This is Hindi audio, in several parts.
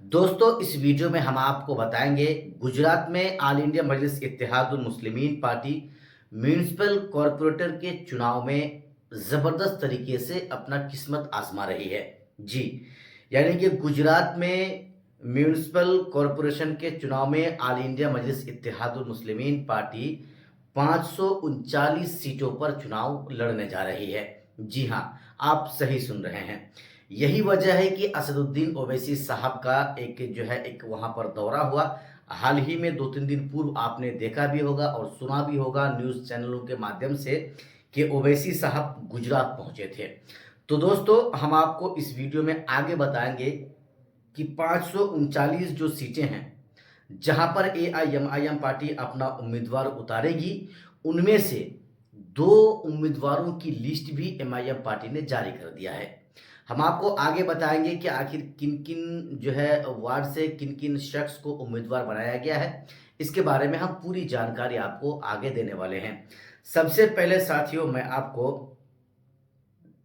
दोस्तों इस वीडियो में हम आपको बताएंगे गुजरात में ऑल इंडिया मजलिस Ittehadul Muslimeen party municipal corporator के चुनाव में ज़बरदस्त तरीके से अपना किस्मत आजमा रही है। जी, यानी कि गुजरात में म्यूनिसिपल कॉरपोरेशन के चुनाव में ऑल इंडिया मजलिस इत्तेहादुल मुस्लिमीन पार्टी 539 सीटों पर चुनाव लड़ने जा रही है। जी हाँ, आप सही सुन रहे हैं। यही वजह है कि असदुद्दीन ओवैसी साहब का एक वहाँ पर दौरा हुआ। हाल ही में 2-3 दिन पूर्व आपने देखा भी होगा और सुना भी होगा न्यूज़ चैनलों के माध्यम से कि ओवैसी साहब गुजरात पहुँचे थे। तो दोस्तों हम आपको इस वीडियो में आगे बताएंगे कि 539 जो सीटें हैं, जहां पर एआईएमआईएम पार्टी अपना उम्मीदवार उतारेगी, उनमें से 2 उम्मीदवारों की लिस्ट भी एमआईएम पार्टी ने जारी कर दिया है। हम आपको आगे बताएंगे कि आखिर किन-किन वार्ड से किन-किन शख्स को उम्मीदवार बनाया गया है। इसके बारे में हम पूरी जानकारी आपको आगे देने वाले हैं। सबसे पहले साथियों मैं आपको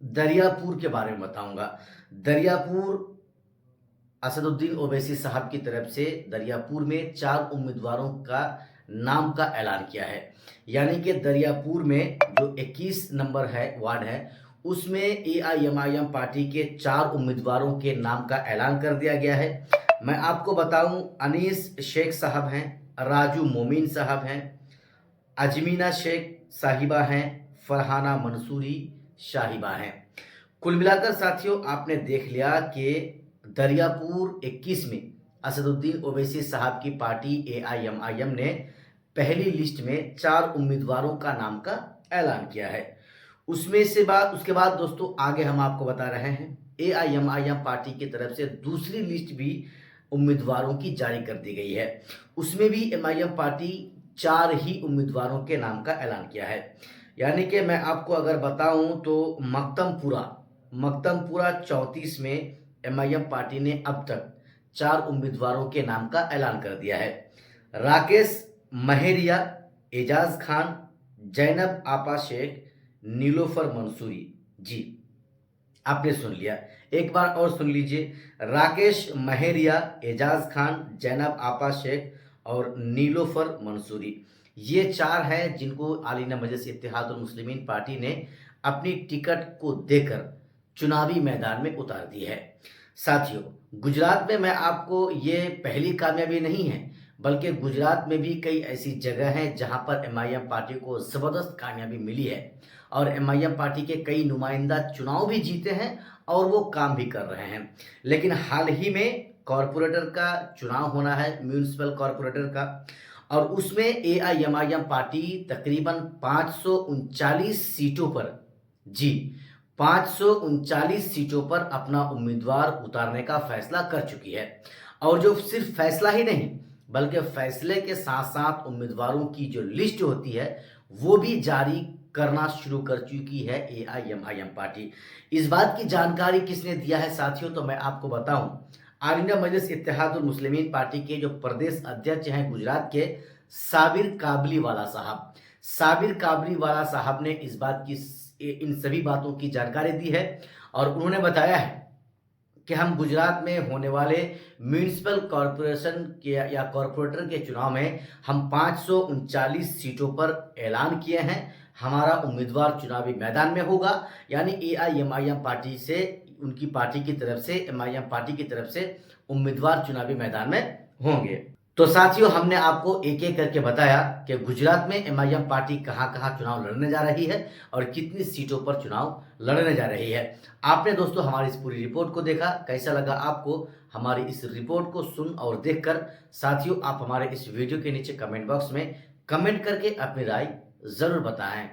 दरियापुर के बारे में बताऊंगा। दरियापुर असदुद्दीन ओवैसी साहब की तरफ से दरियापुर में 4 उम्मीदवारों का नाम का ऐलान किया है। यानी कि दरियापुर में जो 21 नंबर है वार्ड है, उसमें एआईएमआईएम पार्टी के 4 उम्मीदवारों के नाम का ऐलान कर दिया गया है। मैं आपको बताऊं, अनीस शेख साहब हैं, राजू मोमीन साहब हैं, अजमीना शेख साहिबा हैं, फरहाना मंसूरी साहिबा हैं। कुल मिलाकर साथियों आपने देख लिया कि दरियापुर 21 में असदुद्दीन ओवैसी साहब की पार्टी एआईएमआईएम ने पहली लिस्ट में 4 उम्मीदवारों का नाम का ऐलान किया है। उसके बाद दोस्तों आगे हम आपको बता रहे हैं एआईएमआईएम पार्टी की तरफ से दूसरी लिस्ट भी उम्मीदवारों की जारी कर दी गई है। उसमें भी एमआईएम पार्टी 4 ही उम्मीदवारों के नाम का ऐलान किया है। यानी कि मैं आपको अगर बताऊं तो मकतमपुरा 34 में एमआईएम पार्टी ने अब तक 4 उम्मीदवारों के नाम का ऐलान कर दिया है। राकेश महेरिया, एजाज खान, जैनब आपा शेख, नीलोफर मंसूरी। जी, आपने सुन लिया, एक बार और सुन लीजिए। राकेश महेरिया, एजाज खान, जैनब आपा शेख और नीलोफर मंसूरी, ये 4 हैं जिनको ऑल इंडिया मजलिस इत्तेहादुल मुस्लिमीन पार्टी ने अपनी टिकट को देकर चुनावी मैदान में उतार दी है। साथियों, गुजरात में मैं आपको ये पहली कामयाबी नहीं है, बल्कि गुजरात में भी कई ऐसी जगह हैं जहां पर एमआईएम पार्टी को ज़बरदस्त कामयाबी मिली है और एमआईएम पार्टी के कई नुमाइंदा चुनाव भी जीते हैं और वो काम भी कर रहे हैं। लेकिन हाल ही में कॉरपोरेटर का चुनाव होना है, म्यूनिसिपल कॉरपोरेटर का, और उसमें एआईएमआईएम पार्टी तकरीबन 539 सीटों पर, जी, 539 सीटों पर अपना उम्मीदवार उतारने का फैसला कर चुकी है। और जो सिर्फ फैसला ही नहीं, बल्कि फैसले के साथ साथ उम्मीदवारों की जो लिस्ट होती है वो भी जारी करना शुरू कर चुकी है एआईएमआईएम पार्टी। इस बात की जानकारी किसने दिया है साथियों, तो मैं आपको बताऊं, ऑल इंडिया मजलिस इत्तेहादुल मुस्लिमीन पार्टी के जो प्रदेश अध्यक्ष हैं गुजरात के, साबिर काबलीवाला साहब। साबिर काबलीवाला साहब ने इन सभी बातों की जानकारी दी है और उन्होंने बताया है कि हम गुजरात में होने वाले म्यूनिसिपल कॉरपोरेशन के या कॉरपोरेटर के चुनाव में हम 539 सीटों पर ऐलान किए हैं। हमारा उम्मीदवार चुनावी मैदान में होगा, यानी एआईएमआईएम पार्टी से, उनकी पार्टी की तरफ से, एमआईएम पार्टी की तरफ से उम्मीदवार चुनावी मैदान में होंगे। तो साथियों हमने आपको एक एक करके बताया कि गुजरात में एमआईएम पार्टी कहां कहां चुनाव लड़ने जा रही है और कितनी सीटों पर चुनाव लड़ने जा रही है। आपने दोस्तों हमारी इस पूरी रिपोर्ट को देखा, कैसा लगा आपको हमारी इस रिपोर्ट को सुन और देखकर? साथियों आप हमारे इस वीडियो के नीचे कमेंट बॉक्स में कमेंट करके अपनी राय जरूर बताएं।